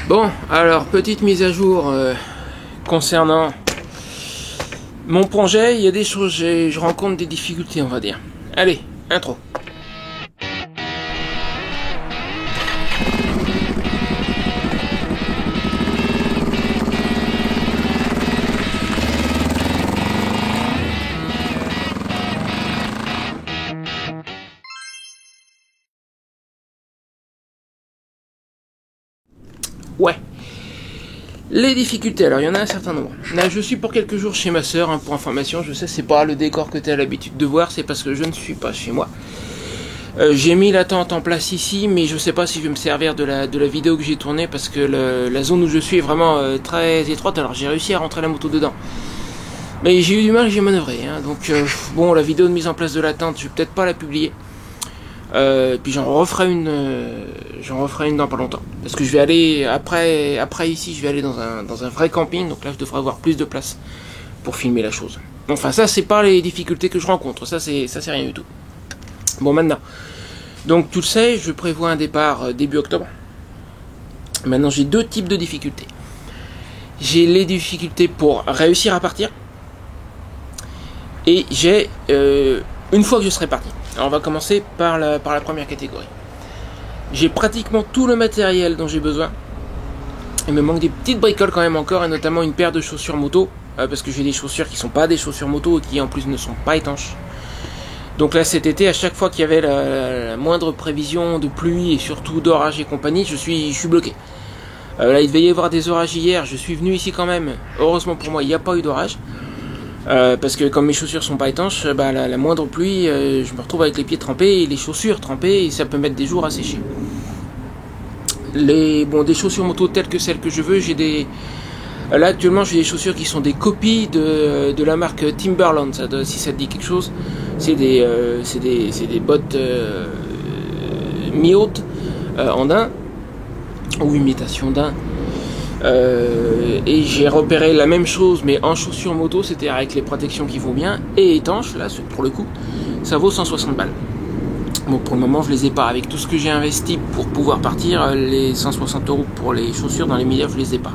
Bon, alors, petite mise à jour concernant mon projet. Il y a des choses, je rencontre des difficultés, on va dire. Allez, intro. Ouais. Les difficultés, alors il y en a un certain nombre. Là, je suis pour quelques jours chez ma sœur, pour information. Je sais, c'est pas le décor que tu as l'habitude de voir, c'est parce que je ne suis pas chez moi. J'ai mis la tente en place ici, mais je sais pas si je vais me servir de la vidéo que j'ai tournée, parce que la zone où je suis est vraiment très étroite. Alors j'ai réussi à rentrer la moto dedans, mais j'ai eu du mal, j'ai manœuvré. Donc bon, la vidéo de mise en place de la tente, je vais peut-être pas la publier. Puis j'en referai une dans pas longtemps, parce que je vais aller après ici, je vais aller dans un vrai camping, donc là je devrais avoir plus de place pour filmer la chose. Enfin, ça c'est pas les difficultés que je rencontre, ça c'est rien du tout. Bon, maintenant, donc tu le sais, je prévois un départ début octobre. Maintenant, j'ai deux types de difficultés. J'ai les difficultés pour réussir à partir, et j'ai une fois que je serai parti. Alors on va commencer par la première catégorie. J'ai pratiquement tout le matériel dont j'ai besoin. Il me manque des petites bricoles quand même encore, et notamment une paire de chaussures moto, parce que j'ai des chaussures qui ne sont pas des chaussures moto et qui en plus ne sont pas étanches. Donc là cet été, à chaque fois qu'il y avait la moindre prévision de pluie et surtout d'orage et compagnie, je suis bloqué. Là il devait y avoir des orages hier, je suis venu ici quand même. Heureusement pour moi, il n'y a pas eu d'orage. Parce que comme mes chaussures sont pas étanches, la moindre pluie, je me retrouve avec les pieds trempés et les chaussures trempées, et ça peut mettre des jours à sécher. Des chaussures moto telles que celles que je veux, là actuellement j'ai des chaussures qui sont des copies de la marque Timberland, si ça te dit quelque chose. C'est des bottes mi-hautes en daim, ou imitation daim. Et j'ai repéré la même chose mais en chaussures moto, c'est-à-dire avec les protections qui vont bien et étanches. Là pour le coup ça vaut 160 balles. Bon, pour le moment je les ai pas, avec tout ce que j'ai investi pour pouvoir partir. Les 160 € pour les chaussures dans les médias, je les ai pas.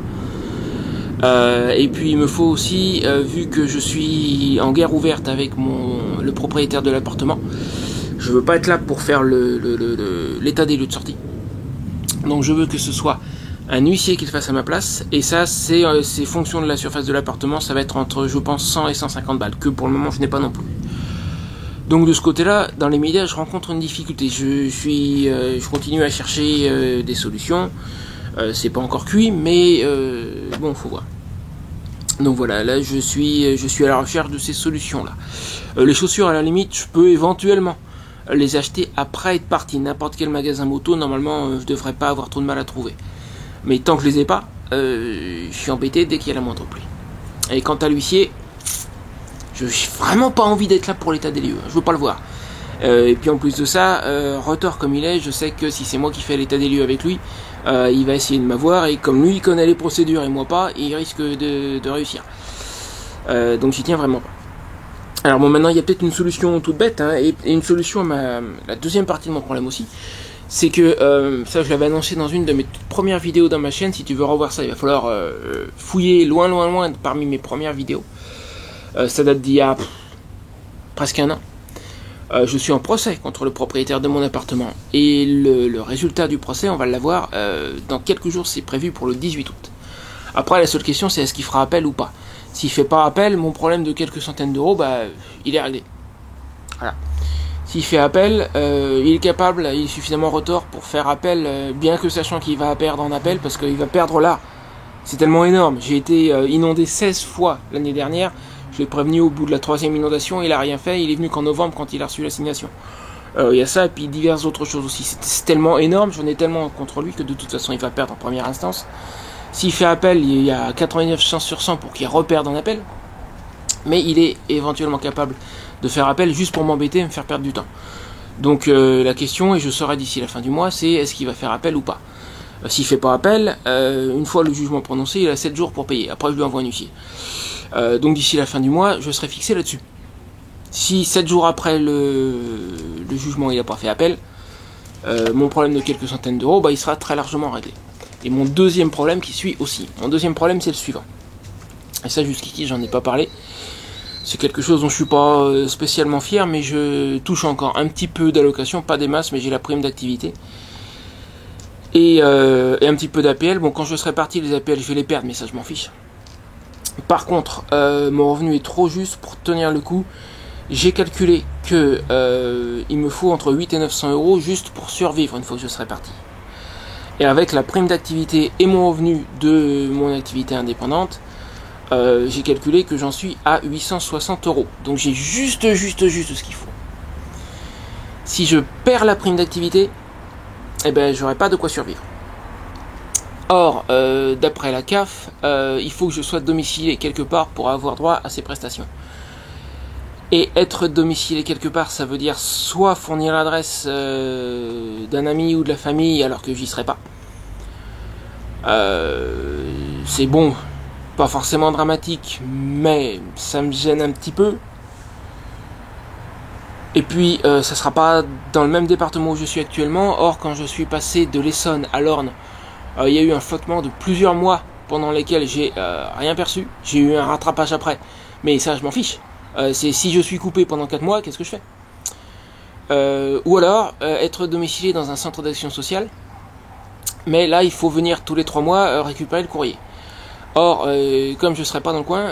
Et puis il me faut aussi, vu que je suis en guerre ouverte avec le propriétaire de l'appartement, je veux pas être là pour faire l'état des lieux de sortie. Donc je veux que ce soit un huissier qui le fasse à ma place, et ça c'est fonction de la surface de l'appartement, ça va être entre, je pense, 100 et 150 balles, que pour le moment je n'ai pas non plus. Donc de ce côté-là, dans les médias, je rencontre une difficulté. Je continue à chercher des solutions. C'est pas encore cuit, mais bon, faut voir. Donc voilà, là je suis à la recherche de ces solutions-là. Les chaussures, à la limite, je peux éventuellement les acheter après être parti. N'importe quel magasin moto, normalement, je devrais pas avoir trop de mal à trouver. Mais tant que je les ai pas, je suis embêté dès qu'il y a la moindre pluie. Et quant à l'huissier, je n'ai vraiment pas envie d'être là pour l'état des lieux. Je veux pas le voir. Et puis en plus de ça, retors comme il est, je sais que si c'est moi qui fais l'état des lieux avec lui, il va essayer de m'avoir, et comme lui il connaît les procédures et moi pas, il risque de réussir. Donc j'y tiens vraiment pas. Alors bon, maintenant il y a peut-être une solution toute bête, et une solution à la deuxième partie de mon problème aussi. C'est que, ça je l'avais annoncé dans une de mes toutes premières vidéos dans ma chaîne. Si tu veux revoir ça, il va falloir fouiller loin parmi mes premières vidéos. Ça date d'il y a presque un an. Je suis en procès contre le propriétaire de mon appartement, et le résultat du procès, on va l'avoir dans quelques jours. C'est prévu pour le 18 août. Après, la seule question, c'est est-ce qu'il fera appel ou pas. S'il fait pas appel, mon problème de quelques centaines d'euros, il est réglé. Voilà. S'il fait appel, il est capable, il est suffisamment retors pour faire appel, bien que sachant qu'il va perdre en appel, parce qu'il va perdre là. C'est tellement énorme. J'ai été inondé 16 fois l'année dernière. Je l'ai prévenu au bout de la 3e inondation, il a rien fait. Il est venu qu'en novembre quand il a reçu l'assignation. Il y a ça, et puis diverses autres choses aussi. C'est tellement énorme, j'en ai tellement contre lui que de toute façon il va perdre en première instance. S'il fait appel, il y a 89 chances sur 100 pour qu'il reperde en appel. Mais il est éventuellement capable de faire appel juste pour m'embêter et me faire perdre du temps. Donc la question, et je saurai d'ici la fin du mois, c'est est-ce qu'il va faire appel ou pas. S'il fait pas appel, une fois le jugement prononcé, il a 7 jours pour payer. Après je lui envoie un huissier. Donc d'ici la fin du mois, je serai fixé là-dessus. Si 7 jours après le jugement il n'a pas fait appel, mon problème de quelques centaines d'euros, il sera très largement réglé. Et mon deuxième problème qui suit aussi. Mon deuxième problème, c'est le suivant. Et ça, jusqu'ici, j'en ai pas parlé. C'est quelque chose dont je suis pas spécialement fier, mais je touche encore un petit peu d'allocation, pas des masses, mais j'ai la prime d'activité. Et un petit peu d'APL. Bon, quand je serai parti, les APL, je vais les perdre, mais ça, je m'en fiche. Par contre, mon revenu est trop juste pour tenir le coup. J'ai calculé que il me faut entre 8 et 900 euros juste pour survivre une fois que je serai parti. Et avec la prime d'activité et mon revenu de mon activité indépendante, j'ai calculé que j'en suis à 860 euros. Donc j'ai juste ce qu'il faut. Si je perds la prime d'activité, eh ben j'aurai pas de quoi survivre. Or, d'après la CAF, il faut que je sois domicilié quelque part pour avoir droit à ces prestations. Et être domicilié quelque part, ça veut dire soit fournir l'adresse d'un ami ou de la famille alors que j'y serai pas. C'est bon, pas forcément dramatique, mais ça me gêne un petit peu. Et puis, ça sera pas dans le même département où je suis actuellement. Or, quand je suis passé de l'Essonne à l'Orne, il y a eu un flottement de plusieurs mois pendant lesquels j'ai rien perçu. J'ai eu un rattrapage après, mais ça, je m'en fiche. C'est si je suis coupé pendant 4 mois, qu'est-ce que je fais? Ou alors, être domicilié dans un centre d'action sociale. Mais là, il faut venir tous les 3 mois récupérer le courrier. Or, comme je ne serai pas dans le coin,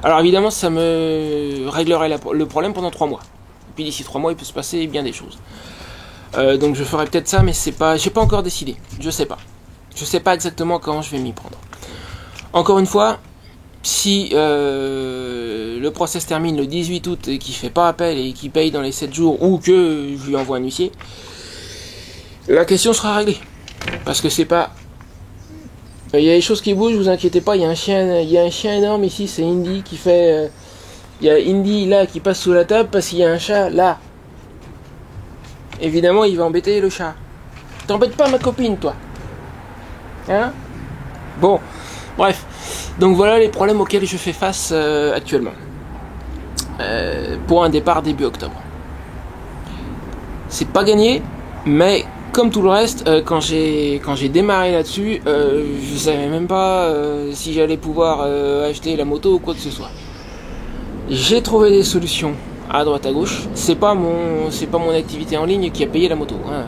alors évidemment, ça me réglerait le problème pendant 3 mois. Et puis d'ici 3 mois, il peut se passer bien des choses. Donc je ferai peut-être ça, mais c'est pas, j'ai pas encore décidé. Je sais pas. Je sais pas exactement comment je vais m'y prendre. Encore une fois, si le procès se termine le 18 août et qu'il fait pas appel et qu'il paye dans les 7 jours ou que je lui envoie un huissier, la question sera réglée. Parce que c'est pas... Il y a des choses qui bougent, vous inquiétez pas, il y a un chien énorme ici, c'est Indy qui fait... il y a Indy là qui passe sous la table parce qu'il y a un chat là. Évidemment, il va embêter le chat. T'embêtes pas ma copine, toi. Hein? Bon, bref. Donc voilà les problèmes auxquels je fais face actuellement. Pour un départ début octobre. C'est pas gagné, mais comme tout le reste, quand j'ai démarré là-dessus, je savais même pas si j'allais pouvoir acheter la moto ou quoi que ce soit. J'ai trouvé des solutions à droite à gauche. C'est pas mon activité en ligne qui a payé la moto. Hein.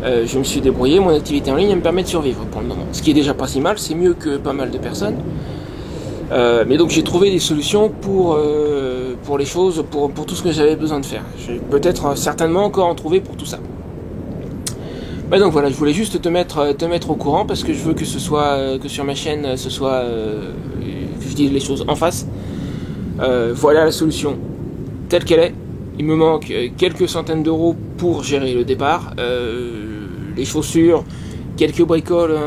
Je me suis débrouillé, mon activité en ligne elle me permet de survivre pour le moment. Ce qui est déjà pas si mal, c'est mieux que pas mal de personnes. Mais donc j'ai trouvé des solutions pour les choses, pour tout ce que j'avais besoin de faire. Je vais peut-être certainement encore en trouver pour tout ça. Bah donc voilà, je voulais juste te mettre au courant parce que je veux que ce soit que sur ma chaîne ce soit que je dise les choses en face. Voilà la solution telle qu'elle est. Il me manque quelques centaines d'euros pour gérer le départ, les chaussures, quelques bricoles,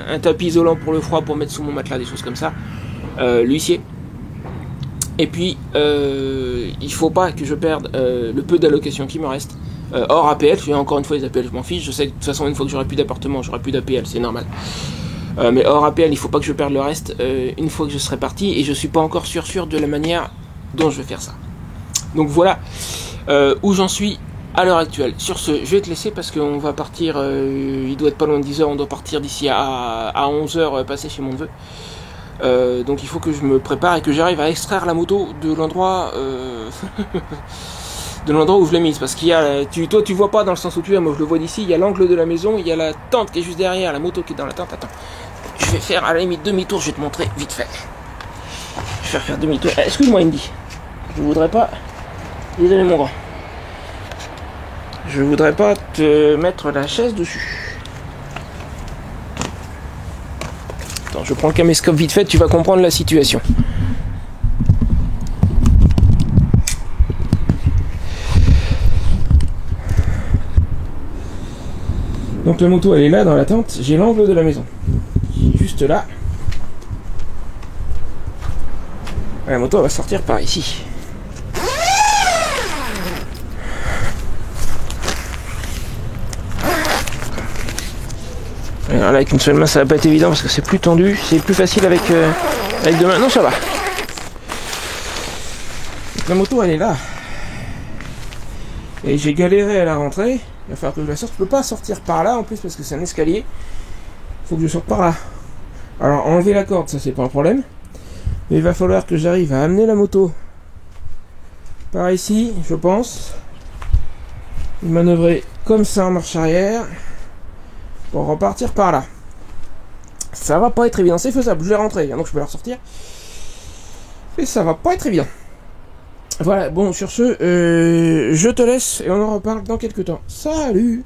un tapis isolant pour le froid pour mettre sous mon matelas, des choses comme ça, l'huissier. Et puis il faut pas que je perde le peu d'allocation qui me reste. Hors APL, encore une fois les APL je m'en fiche, je sais que de toute façon une fois que j'aurai plus d'appartement, j'aurai plus d'APL, c'est normal. Mais hors APL, il faut pas que je perde le reste une fois que je serai parti, et je suis pas encore sûr de la manière dont je vais faire ça. Donc voilà où j'en suis à l'heure actuelle. Sur ce, je vais te laisser parce qu'on va partir, il doit être pas loin de 10h, on doit partir d'ici à 11h passer chez mon neveu. Donc il faut que je me prépare et que j'arrive à extraire la moto de l'endroit de l'endroit où je l'ai mise, parce qu'il y a, toi tu vois pas dans le sens où tu es, moi je le vois d'ici, il y a l'angle de la maison, il y a la tente qui est juste derrière, la moto qui est dans la tente. Attends, je vais faire à la limite demi-tour, je vais te montrer vite fait. Je vais faire demi-tour. Excuse-moi Indy, je voudrais pas, désolé mon grand, je voudrais pas te mettre la chaise dessus. Attends, je prends le caméscope vite fait, tu vas comprendre la situation. Donc la moto elle est là dans la tente, j'ai l'angle de la maison. Juste là. La moto elle va sortir par ici. Alors là avec une seule main ça va pas être évident parce que c'est plus tendu, c'est plus facile avec deux mains. Non ça va. Donc, la moto elle est là. Et j'ai galéré à la rentrée. Il va falloir que je la sorte. Je peux pas sortir par là en plus parce que c'est un escalier. Faut que je sorte par là. Alors enlever la corde, ça c'est pas un problème. Mais il va falloir que j'arrive à amener la moto par ici, je pense. Manœuvrer comme ça en marche arrière. Pour repartir par là. Ça va pas être évident. C'est faisable, je l'ai rentré, donc je peux la ressortir. Et ça va pas être évident. Voilà, bon, sur ce, je te laisse et on en reparle dans quelques temps. Salut!